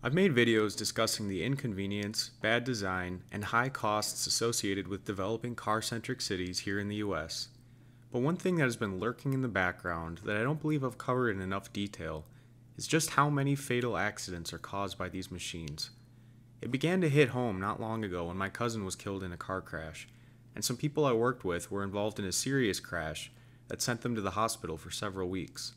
I've made videos discussing the inconvenience, bad design, and high costs associated with developing car-centric cities here in the US. But one thing that has been lurking in the background that I don't believe I've covered in enough detail is just how many fatal accidents are caused by these machines. It began to hit home not long ago when my cousin was killed in a car crash, and some people I worked with were involved in a serious crash that sent them to the hospital for several weeks.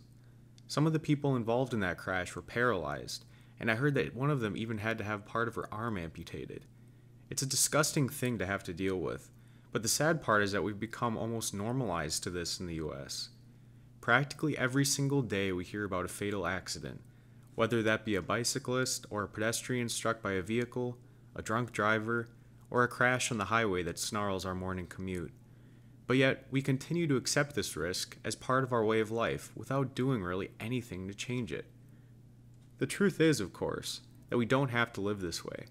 Some of the people involved in that crash were paralyzed, and I heard that one of them even had to have part of her arm amputated. It's a disgusting thing to have to deal with, but the sad part is that we've become almost normalized to this in the US. Practically every single day we hear about a fatal accident, whether that be a bicyclist or a pedestrian struck by a vehicle, a drunk driver, or a crash on the highway that snarls our morning commute. But yet, we continue to accept this risk as part of our way of life without doing really anything to change it. The truth is, of course, that we don't have to live this way.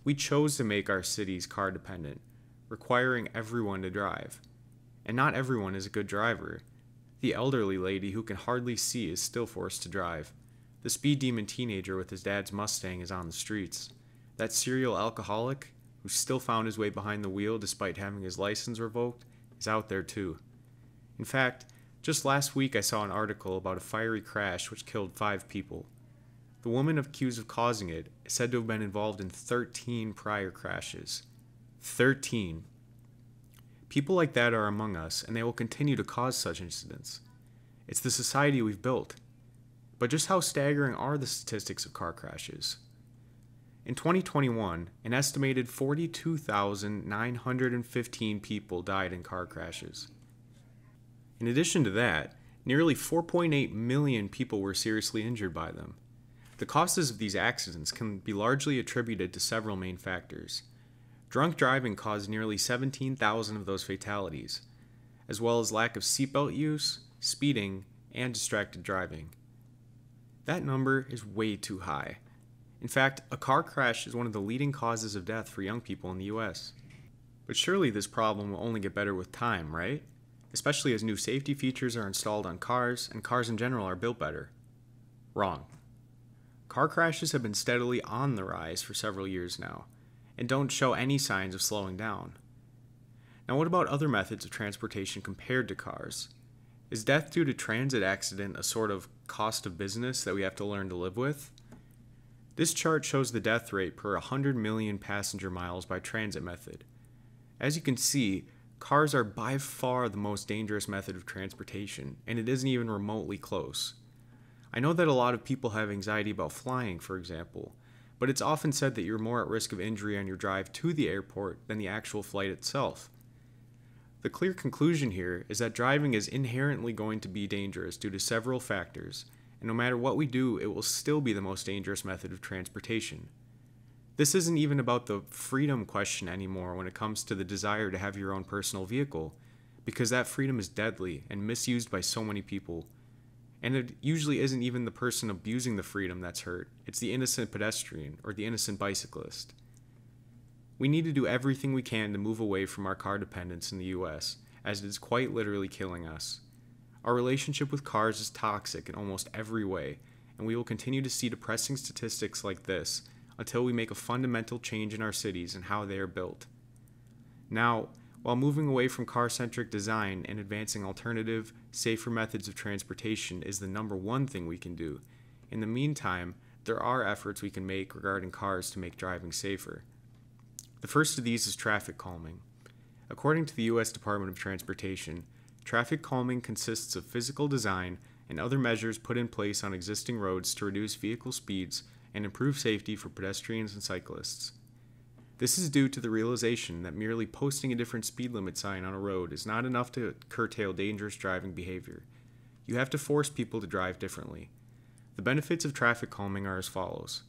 We chose to make our cities car dependent, requiring everyone to drive. And not everyone is a good driver. The elderly lady who can hardly see is still forced to drive. The speed demon teenager with his dad's Mustang is on the streets. That serial alcoholic, who still found his way behind the wheel despite having his license revoked, is out there too. In fact, just last week I saw an article about a fiery crash which killed 5 people. The woman accused of causing it is said to have been involved in 13 prior crashes. 13. People like that are among us, and they will continue to cause such incidents. It's the society we've built. But just how staggering are the statistics of car crashes? In 2021, an estimated 42,915 people died in car crashes. In addition to that, nearly 4.8 million people were seriously injured by them. The causes of these accidents can be largely attributed to several main factors. Drunk driving caused nearly 17,000 of those fatalities, as well as lack of seatbelt use, speeding, and distracted driving. That number is way too high. In fact, a car crash is one of the leading causes of death for young people in the US. But surely this problem will only get better with time, right? Especially as new safety features are installed on cars, and cars in general are built better. Wrong. Car crashes have been steadily on the rise for several years now, and don't show any signs of slowing down. Now, what about other methods of transportation compared to cars? Is death due to transit accident a sort of cost of business that we have to learn to live with? This chart shows the death rate per 100 million passenger miles by transit method. As you can see, cars are by far the most dangerous method of transportation, and it isn't even remotely close. I know that a lot of people have anxiety about flying, for example, but it's often said that you're more at risk of injury on your drive to the airport than the actual flight itself. The clear conclusion here is that driving is inherently going to be dangerous due to several factors, and no matter what we do, it will still be the most dangerous method of transportation. This isn't even about the freedom question anymore when it comes to the desire to have your own personal vehicle, because that freedom is deadly and misused by so many people. And it usually isn't even the person abusing the freedom that's hurt, it's the innocent pedestrian or the innocent bicyclist. We need to do everything we can to move away from our car dependence in the US, as it is quite literally killing us. Our relationship with cars is toxic in almost every way, and we will continue to see depressing statistics like this until we make a fundamental change in our cities and how they are built. Now, while moving away from car-centric design and advancing alternative, safer methods of transportation is the number one thing we can do, in the meantime, there are efforts we can make regarding cars to make driving safer. The first of these is traffic calming. According to the U.S. Department of Transportation, traffic calming consists of physical design and other measures put in place on existing roads to reduce vehicle speeds and improve safety for pedestrians and cyclists. This is due to the realization that merely posting a different speed limit sign on a road is not enough to curtail dangerous driving behavior. You have to force people to drive differently. The benefits of traffic calming are as follows: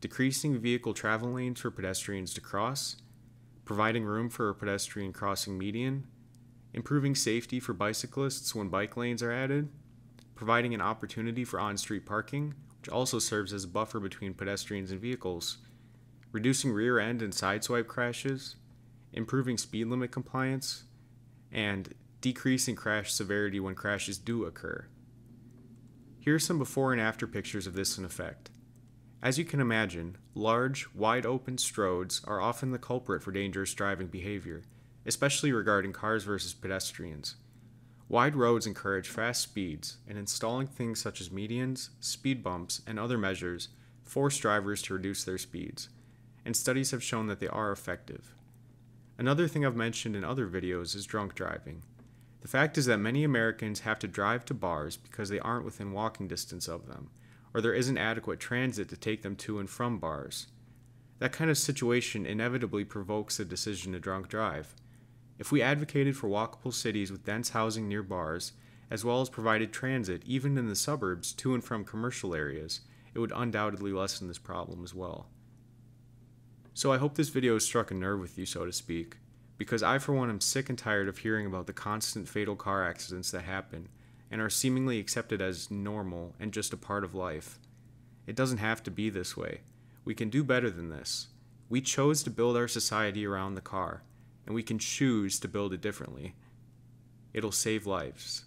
decreasing vehicle travel lanes for pedestrians to cross, providing room for a pedestrian crossing median, improving safety for bicyclists when bike lanes are added, providing an opportunity for on-street parking, which also serves as a buffer between pedestrians and vehicles, reducing rear end and sideswipe crashes, improving speed limit compliance, and decreasing crash severity when crashes do occur. Here are some before and after pictures of this in effect. As you can imagine, large, wide-open roads are often the culprit for dangerous driving behavior, especially regarding cars versus pedestrians. Wide roads encourage fast speeds, and installing things such as medians, speed bumps, and other measures force drivers to reduce their speeds, and studies have shown that they are effective. Another thing I've mentioned in other videos is drunk driving. The fact is that many Americans have to drive to bars because they aren't within walking distance of them, or there isn't adequate transit to take them to and from bars. That kind of situation inevitably provokes the decision to drunk drive. If we advocated for walkable cities with dense housing near bars, as well as provided transit even in the suburbs to and from commercial areas, it would undoubtedly lessen this problem as well. So I hope this video has struck a nerve with you, so to speak, because I for one am sick and tired of hearing about the constant fatal car accidents that happen and are seemingly accepted as normal and just a part of life. It doesn't have to be this way. We can do better than this. We chose to build our society around the car, and we can choose to build it differently. It'll save lives.